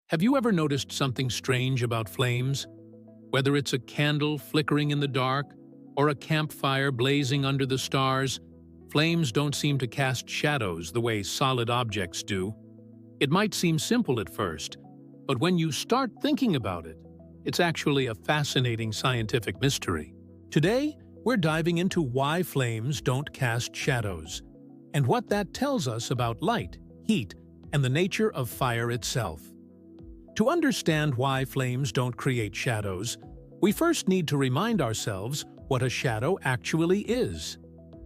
Have you ever noticed something strange about flames? Whether it's a candle flickering in the dark or a campfire blazing under the stars, flames don't seem to cast shadows the way solid objects do. It might seem simple at first, but when you start thinking about it, it's actually a fascinating scientific mystery. Today, we're diving into why flames don't cast shadows, and what that tells us about light, heat, and the nature of fire itself. To understand why flames don't create shadows, we first need to remind ourselves what a shadow actually is.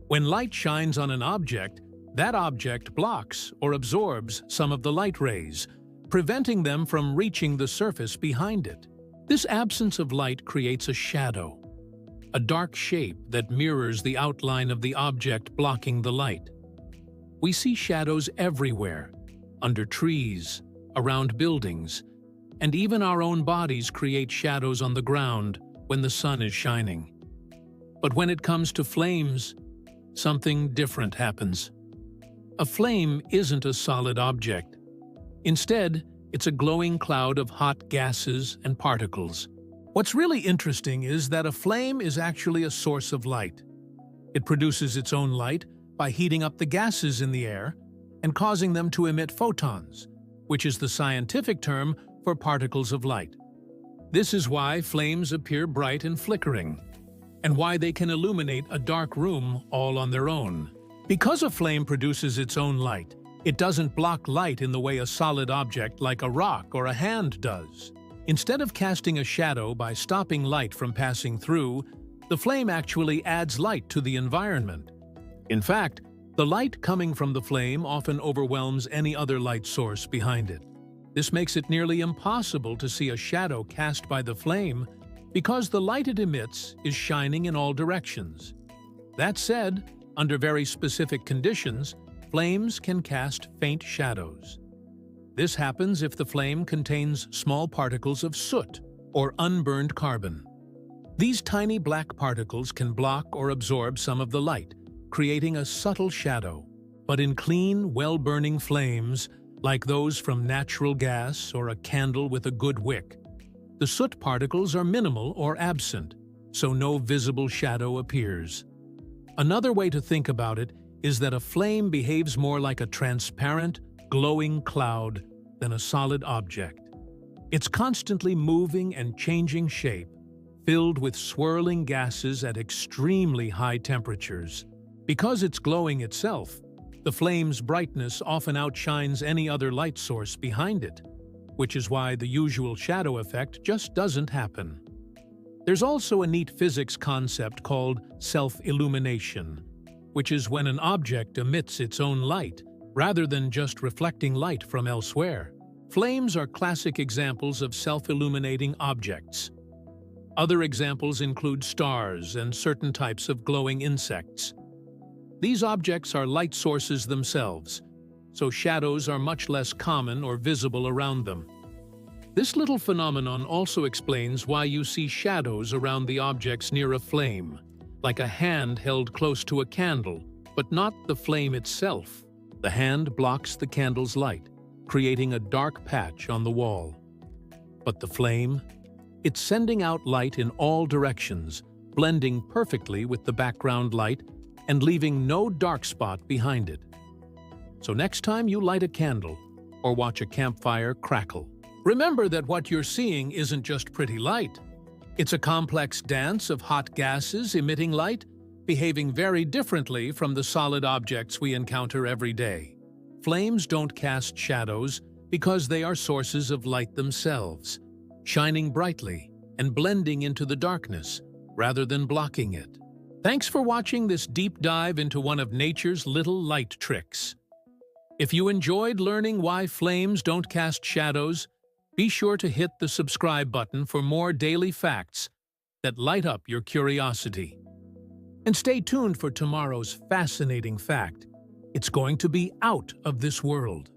When light shines on an object, that object blocks or absorbs some of the light rays, preventing them from reaching the surface behind it. This absence of light creates a shadow, a dark shape that mirrors the outline of the object blocking the light. We see shadows everywhere, under trees, around buildings, and even our own bodies create shadows on the ground when the sun is shining. But when it comes to flames, something different happens. A flame isn't a solid object. Instead, it's a glowing cloud of hot gases and particles. What's really interesting is that a flame is actually a source of light. It produces its own light by heating up the gases in the air and causing them to emit photons, which is the scientific term for particles of light. This is why flames appear bright and flickering, and why they can illuminate a dark room all on their own. Because a flame produces its own light, it doesn't block light in the way a solid object like a rock or a hand does. Instead of casting a shadow by stopping light from passing through, the flame actually adds light to the environment. In fact, the light coming from the flame often overwhelms any other light source behind it. This makes it nearly impossible to see a shadow cast by the flame because the light it emits is shining in all directions. That said, under very specific conditions, flames can cast faint shadows. This happens if the flame contains small particles of soot or unburned carbon. These tiny black particles can block or absorb some of the light, creating a subtle shadow. But in clean, well-burning flames, like those from natural gas or a candle with a good wick, the soot particles are minimal or absent, so no visible shadow appears. Another way to think about it is that a flame behaves more like a transparent, glowing cloud than a solid object. It's constantly moving and changing shape, filled with swirling gases at extremely high temperatures. Because it's glowing itself, the flame's brightness often outshines any other light source behind it, which is why the usual shadow effect just doesn't happen. There's also a neat physics concept called self-illumination, which is when an object emits its own light, rather than just reflecting light from elsewhere. Flames are classic examples of self-illuminating objects. Other examples include stars and certain types of glowing insects. These objects are light sources themselves, so shadows are much less common or visible around them. This little phenomenon also explains why you see shadows around the objects near a flame, like a hand held close to a candle, but not the flame itself. The hand blocks the candle's light, creating a dark patch on the wall. But the flame? It's sending out light in all directions, blending perfectly with the background light and leaving no dark spot behind it. So next time you light a candle or watch a campfire crackle, remember that what you're seeing isn't just pretty light. It's a complex dance of hot gases emitting light, behaving very differently from the solid objects we encounter every day. Flames don't cast shadows because they are sources of light themselves, shining brightly and blending into the darkness rather than blocking it. Thanks for watching this deep dive into one of nature's little light tricks. If you enjoyed learning why flames don't cast shadows, be sure to hit the subscribe button for more daily facts that light up your curiosity. And stay tuned for tomorrow's fascinating fact. It's going to be out of this world.